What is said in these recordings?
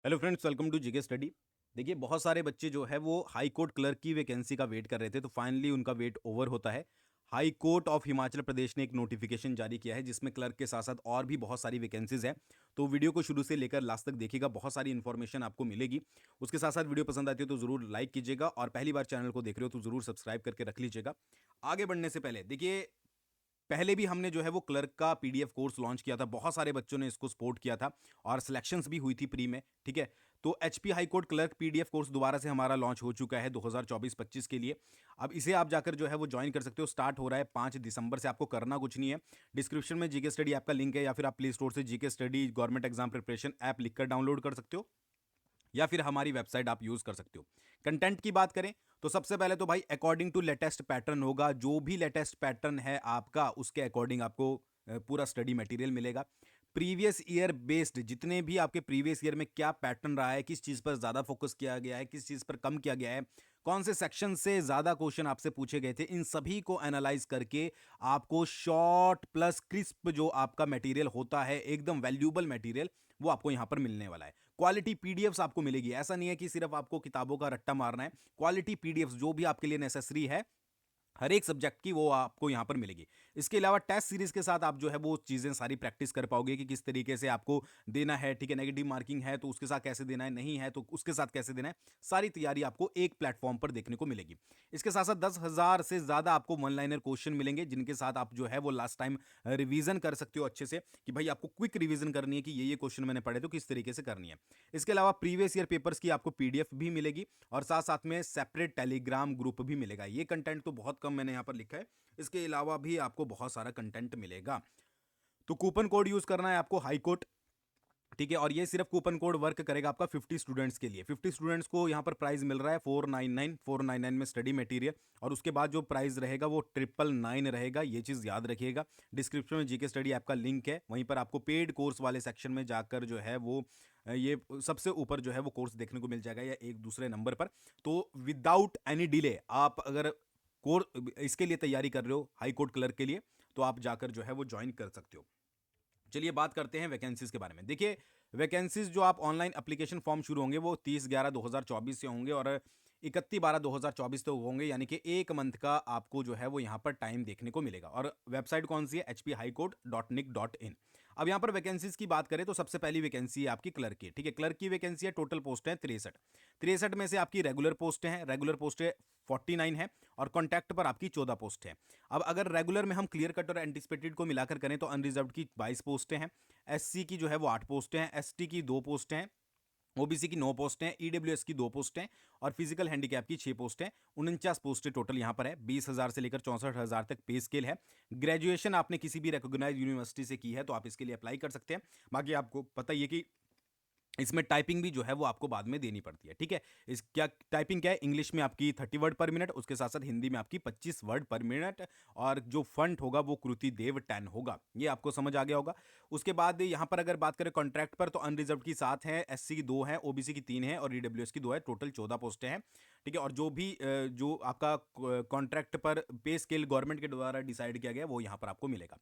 Hello friends, welcome to GK study. देखिए, बहुत सारे बच्चे जो है वो हाई कोर्ट क्लर्क की वैकेंसी का वेट कर रहे थे, तो फाइनली उनका वेट ओवर होता है। High court of Himachal Pradesh ने एक नोटिफिकेशन जारी किया है जिसमें क्लर्क के साथ साथ और भी बहुत सारी वैकेंसीज हैं। तो वीडियो को शुरू से लेकर लास्ट तक देखिएगा, बहुत सारी इन्फॉर्मेशन आपको मिलेगी। उसके साथ साथ वीडियो पसंद आती है तो जरूर लाइक कीजिएगा, और पहली बार चैनल को देख रहे हो तो जरूर सब्सक्राइब करके रख लीजिएगा। आगे बढ़ने से पहले देखिए, पहले भी हमने जो है वो क्लर्क का पीडीएफ कोर्स लॉन्च किया था, बहुत सारे बच्चों ने इसको सपोर्ट किया था और सिलेक्शंस भी हुई थी प्री में। ठीक है, तो HP high court clerk PDF course दोबारा से हमारा लॉन्च हो चुका है 2024-25 के लिए। अब इसे आप जाकर जो है वो ज्वाइन कर सकते हो। स्टार्ट हो रहा है 5 दिसंबर से। आपको करना कुछ नहीं है, डिस्क्रिप्शन में जीके स्टडी ऐप का लिंक है, या फिर आप प्ले स्टोर से GK study government exam preparation app लिखकर डाउनलोड कर सकते हो, या फिर हमारी वेबसाइट आप यूज कर सकते हो। कंटेंट की बात करें तो सबसे पहले तो भाई अकॉर्डिंग टू लेटेस्ट पैटर्न होगा। जो भी लेटेस्ट पैटर्न है आपका, उसके अकॉर्डिंग आपको पूरा स्टडी मटेरियल मिलेगा। प्रीवियस ईयर बेस्ड जितने भी आपके प्रीवियस ईयर में क्या पैटर्न रहा है, किस चीज पर ज्यादा फोकस किया गया है, किस चीज पर कम किया गया है, कौन से सेक्शन से ज्यादा क्वेश्चन आपसे पूछे गए थे, इन सभी को एनालाइज करके आपको शॉर्ट प्लस क्रिस्प जो आपका मटेरियल होता है, एकदम वैल्यूएबल मटेरियल, वो आपको यहां पर मिलने वाला है। क्वालिटी पीडीएफ्स आपको मिलेगी। ऐसा नहीं है कि सिर्फ आपको किताबों का रट्टा मारना है, क्वालिटी पीडीएफ्स जो भी आपके लिए नेसेसरी है हर एक सब्जेक्ट की, वो आपको यहां पर मिलेगी। इसके अलावा टेस्ट सीरीज के साथ आप जो है वो चीजें सारी प्रैक्टिस कर पाओगे कि किस तरीके से आपको देना है। ठीक है, नेगेटिव मार्किंग है तो उसके साथ कैसे देना है, नहीं है तो उसके साथ कैसे देना है, सारी तैयारी आपको एक प्लेटफॉर्म पर देखने को मिलेगी। इसके साथ साथ 10,000 से ज्यादा आपको वन लाइनर क्वेश्चन मिलेंगे, जिनके साथ आप जो है वो लास्ट टाइम रिवीजन कर सकते हो अच्छे से, कि भाई आपको क्विक रिवीजन करनी है कि ये क्वेश्चन मैंने पढ़े तो किस तरीके से करनी है। इसके अलावा प्रीवियस ईयर पेपर्स की आपको पीडीएफ भी मिलेगी, और साथ साथ में सेपरेट टेलीग्राम ग्रुप भी मिलेगा। ये कंटेंट तो बहुत कम मैंने यहाँ पर लिखा है, इसके अलावा भी आपको बहुत सारा कंटेंट मिलेगा। तो कूपन कोड यूज करना है आपको हाई कोर्ट। ठीक है, और ये सिर्फ कूपन कोड वर्क करेगा आपका 50 स्टूडेंट्स के लिए। 50 स्टूडेंट्स को यहाँ पर प्राइस मिल रहा है 499 में स्टडी मटेरियल, और उसके बाद जो प्राइस रहेगा वो 999 रहेगा। ये चीज़ याद रखिएगा। डिस्क्रिप्शन में जीके स्टडी ऐप का लिंक है, वहीं पर आपको पेड कोर्स वाले सेक्शन में जाकर जो है वो ये सबसे ऊपर जो है वो कोर्स देखने को मिल जाएगा, या एक दूसरे नंबर पर। तो विदाउट एनी डिले आप अगर कोर्स इसके लिए तैयारी कर रहे हो हाई कोर्ट क्लर्क के लिए, तो आप जाकर जो है वो ज्वाइन कर सकते हो। चलिए बात करते हैं वैकेंसीज के बारे में। देखिए, वैकेंसीज जो आप ऑनलाइन एप्लीकेशन फॉर्म शुरू होंगे वो 30/11/2024 से होंगे, और 31/12/2024 तक होंगे, यानी कि एक मंथ का आपको जो है वो यहाँ पर टाइम देखने को मिलेगा। और वेबसाइट कौन सी है? hphighcourt.nic.in। अब यहाँ पर वैकेंसीज की बात करें तो सबसे पहली वैकेंसी है आपकी क्लर्क की। ठीक है, क्लर्क की वैकेंसी है, टोटल पोस्ट है 63। 63 में से आपकी रेगुलर पोस्ट है, रेगुलर पोस्ट 49 है, और कॉन्टैक्ट पर आपकी 14 पोस्ट है। अब अगर रेगुलर में हम क्लियर कट और एंटिसिपेटेड को मिलाकर करें तो अनरिजर्व्ड की 22 पोस्टें हैं, एससी की जो है वो 8 पोस्टें हैं, एसटी की 2 पोस्टें हैं, ओबीसी की 9 पोस्टें हैं, ईडब्ल्यूएस की 2 पोस्टें, और फिजिकल हैंडीकैप की 6 पोस्टें। 49 पोस्टें टोटल यहां पर है। 20,000 से लेकर 64,000 तक पे स्केल है। ग्रेजुएशन आपने किसी भी रिकॉग्नाइज्ड यूनिवर्सिटी से की है तो आप इसके लिए अप्लाई कर सकते हैं। बाकी आपको पता ही है कि इसमें टाइपिंग भी जो है वो आपको बाद में देनी पड़ती है। ठीक है, इस क्या टाइपिंग क्या है? इंग्लिश में आपकी 30 वर्ड पर मिनट, उसके साथ साथ हिंदी में आपकी 25 वर्ड पर मिनट, और जो फंट होगा वो कृति देव 10 होगा। ये आपको समझ आ गया होगा। उसके बाद यहाँ पर अगर बात करें कॉन्ट्रैक्ट पर, तो अनरिजर्व की 7 है, एससी की 2 है, ओबीसी की 3 है, और ईडब्ल्यूएस की 2 है। टोटल 14 पोस्टें हैं। ठीक है, और जो भी जो आपका कॉन्ट्रैक्ट पर पे स्केल गवर्नमेंट के द्वारा डिसाइड किया गया वो यहाँ पर आपको मिलेगा।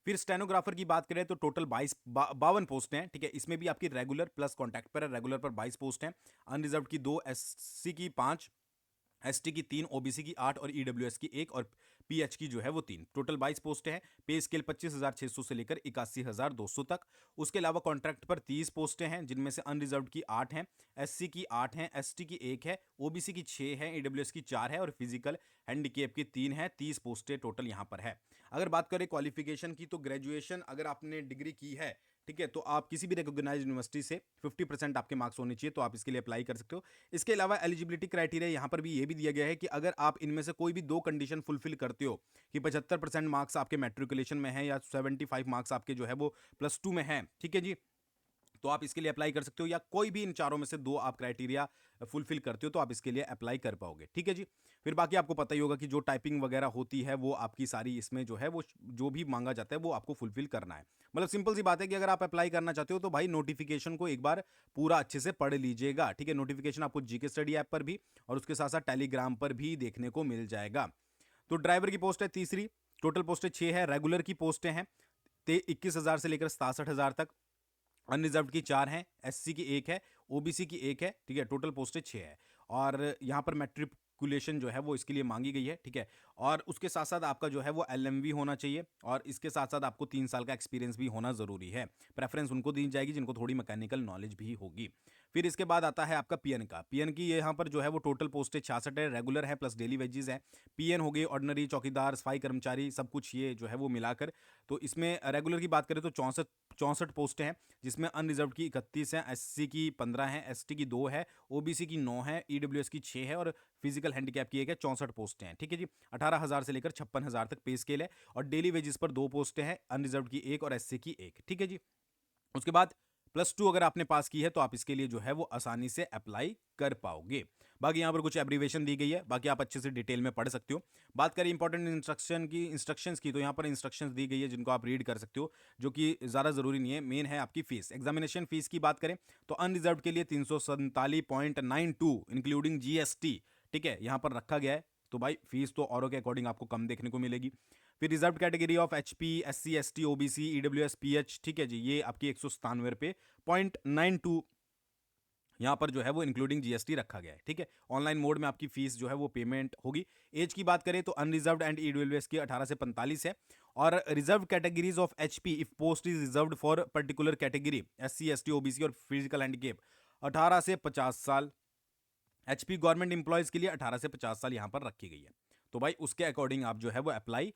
फिर स्टेनोग्राफर की बात करें तो टोटल 52 पोस्ट हैं। ठीक है, इसमें भी आपकी रेगुलर प्लस कॉन्टैक्ट पर है। रेगुलर पर 22 पोस्ट हैं, अनरिजर्व की 2, एससी की 5, एसटी की 3, ओबीसी की 8, और ईडब्ल्यूएस की 1, और पीएच की जो है वो 3। टोटल 22 पोस्टें हैं। पे स्केल 25,600 से लेकर 81,200 तक। उसके अलावा कॉन्ट्रैक्ट पर 30 पोस्टें हैं, जिनमें से अनरिजर्व की 8 हैं, एससी की 8 हैं, एसटी की 1 है, ओबीसी की 6 है, ईडब्ल्यूएस की 4 है, और फिजिकल हैंडीकेप की 3 है। 30 पोस्टें टोटल यहाँ पर है। अगर बात करें क्वालिफिकेशन की, तो ग्रेजुएशन अगर आपने डिग्री की है, ठीक है, तो आप किसी भी रिकॉग्नाइज्ड यूनिवर्सिटी से 50% आपके मार्क्स होने चाहिए, तो आप इसके लिए अप्लाई कर सकते हो। इसके अलावा एलिजिबिलिटी क्राइटेरिया यहाँ पर भी ये भी दिया गया है कि अगर आप इनमें से कोई भी 2 कंडीशन फुलफिल करते हो, कि 75% मार्क्स आपके मैट्रिकुलेशन में है, या 75 मार्क्स आपके जो है वो +2 में है, ठीक है जी, तो आप इसके लिए अप्लाई कर सकते हो। या कोई भी इन चारों में से 2 आप क्राइटेरिया फुलफिल करते हो तो आप इसके लिए अप्लाई कर पाओगे। ठीक है जी। फिर बाकी आपको पता ही होगा कि जो टाइपिंग वगैरह होती है वो आपकी सारी इसमें जो है वो जो भी मांगा जाता है वो आपको फुलफिल करना है। मतलब सिंपल सी बात है कि अगर आप अप्लाई करना चाहते हो तो भाई नोटिफिकेशन को एक बार पूरा अच्छे से पढ़ लीजिएगा। ठीक है, नोटिफिकेशन आपको जीके स्टडी ऐप पर भी और उसके साथ साथ टेलीग्राम पर भी देखने को मिल जाएगा। तो ड्राइवर की पोस्ट है तीसरी, टोटल पोस्टें 6 है। रेगुलर की पोस्टें हैं 21,000 से लेकर 67,000 तक, अनरिजर्व की 4 हैं, एससी की 1 है, ओबीसी की 1 है, ठीक है, टोटल पोस्टें 6 है। और यहाँ पर मैट्रिकुलेशन जो है वो इसके लिए मांगी गई है, ठीक है। और उसके साथ साथ आपका जो है वो एलएमवी होना चाहिए, और इसके साथ साथ आपको 3 साल का एक्सपीरियंस भी होना ज़रूरी है। प्रेफरेंस उनको दी जाएगी जिनको थोड़ी मैकेनिकल नॉलेज भी होगी। फिर इसके बाद आता है आपका पीएन का। पीएन की यहाँ पर जो है वो टोटल पोस्टें 66 है, रेगुलर है प्लस डेली वेजेस है। पीएन हो गई, ऑर्डिनरी, चौकीदार, सफाई कर्मचारी, सब कुछ ये जो है वो मिलाकर। तो इसमें रेगुलर की बात करें तो 64 पोस्टें हैं, जिसमें अनरिजर्व की 31 हैं, एससी की 15 हैं, एसटी की 2 है, ओबीसी की 9 है, ईडब्ल्यूएस की 6 है, और फिजिकल हैंडीकैप की 1 है। 64 पोस्टें हैं, ठीक है जी। 18,000 से लेकर 56,000 तक पे स्केल है, और डेली वेजेस पर 2 पोस्टें हैं, अनरिजर्व की 1 और एससी की 1, ठीक है जी। उसके बाद +2 अगर आपने पास की है तो आप इसके लिए जो है वो आसानी से अप्लाई कर पाओगे। बाकी यहाँ पर कुछ एब्रीवेशन दी गई है, बाकी आप अच्छे से डिटेल में पढ़ सकते हो। बात करें इंपॉर्टेंट इंस्ट्रक्शंस की, तो यहाँ पर इंस्ट्रक्शंस दी गई है जिनको आप रीड कर सकते हो, जो कि ज़्यादा ज़रूरी नहीं है। मेन है आपकी फीस। एग्जामिनेशन फीस की बात करें तो अनरिजर्व के लिए 347.92 इंक्लूडिंग जीएसटी, ठीक है, यहाँ पर रखा गया है। तो भाई फीस तो औरों के अकॉर्डिंग आपको कम देखने को मिलेगी। फिर reserve category of HP, SC, ST, OBC, EWS, pH, ठीक है जी, ये आपकी 197 रुपये 0.92 यहाँ पर जो है वो इंक्लूडिंग जीएसटी रखा गया है, ठीक है। ऑनलाइन मोड में आपकी फीस जो है वो पेमेंट होगी। एज की बात करें तो अनरिजर्व्ड एंड ईडब्ल्यूएस की 18 से 45 है, और reserve categories of HP if post is reserved for particular category, SC, ST, OBC और फिजिकल हैंडीकैप, 18 से 50 साल। एचपी गवर्नमेंट इंप्लॉयज के लिए 18 से 50 साल यहाँ पर रखी गई है। तो भाई उसके अकॉर्डिंग आप जो है वो अप्लाई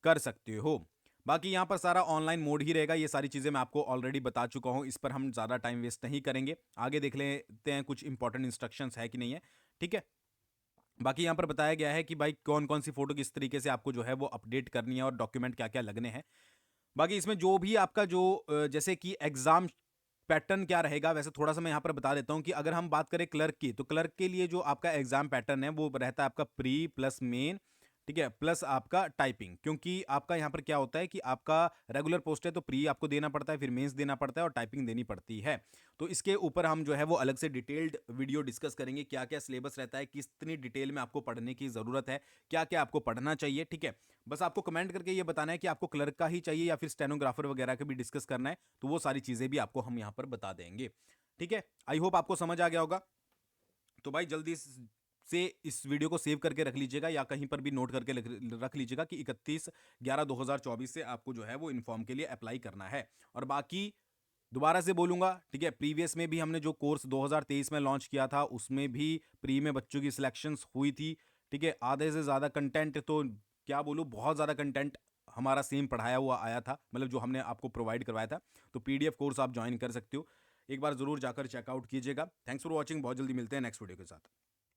कर सकते हो। बाकी यहाँ पर सारा ऑनलाइन मोड ही रहेगा। ये सारी चीज़ें मैं आपको ऑलरेडी बता चुका हूँ, इस पर हम ज़्यादा टाइम वेस्ट नहीं करेंगे। आगे देख लेते हैं कुछ इंपॉर्टेंट इंस्ट्रक्शंस है कि नहीं है, ठीक है। बाकी यहाँ पर बताया गया है कि भाई कौन कौन सी फोटो किस तरीके से आपको जो है वो अपडेट करनी है और डॉक्यूमेंट क्या क्या लगने हैं। बाकी इसमें जो भी आपका जो जैसे कि एग्जाम पैटर्न क्या रहेगा, वैसे थोड़ा सा मैं यहाँ पर बता देता हूँ कि अगर हम बात करें क्लर्क की, तो क्लर्क के लिए जो आपका एग्जाम पैटर्न है वो रहता है आपका प्री प्लस मेन, ठीक है, प्लस आपका टाइपिंग। क्योंकि आपका यहाँ पर क्या होता है कि आपका रेगुलर पोस्ट है तो प्री आपको देना पड़ता है, फिर मेंस देना पड़ता है, और टाइपिंग देनी पड़ती है। तो इसके ऊपर हम जो है वो अलग से डिटेल्ड वीडियो डिस्कस करेंगे, क्या क्या सिलेबस रहता है, कितनी डिटेल में आपको पढ़ने की ज़रूरत है, क्या क्या आपको पढ़ना चाहिए, ठीक है। बस आपको कमेंट करके ये बताना है कि आपको क्लर्क का ही चाहिए या फिर स्टेनोग्राफर वगैरह का भी डिस्कस करना है, तो वो सारी चीज़ें भी आपको हम यहाँ पर बता देंगे, ठीक है। आई होप आपको समझ आ गया होगा। तो भाई जल्दी से इस वीडियो को सेव करके रख लीजिएगा, या कहीं पर भी नोट करके रख लीजिएगा कि 31/11/2024 से आपको जो है वो इन्फॉर्म के लिए अप्लाई करना है। और बाकी दोबारा से बोलूंगा, ठीक है, प्रीवियस में भी हमने जो कोर्स 2023 में लॉन्च किया था उसमें भी प्री में बच्चों की सिलेक्शंस हुई थी, ठीक है। आधे से ज़्यादा कंटेंट, तो क्या बोलूँ, बहुत ज़्यादा कंटेंट हमारा सेम पढ़ाया हुआ आया था, मतलब जो हमने आपको प्रोवाइड करवाया था। तो पीडीएफ कोर्स आप ज्वाइन कर सकते हो, एक बार ज़रूर जाकर चेकआउट कीजिएगा। थैंक्स फॉर वॉचिंग, बहुत जल्दी मिलते हैं नेक्स्ट वीडियो के साथ।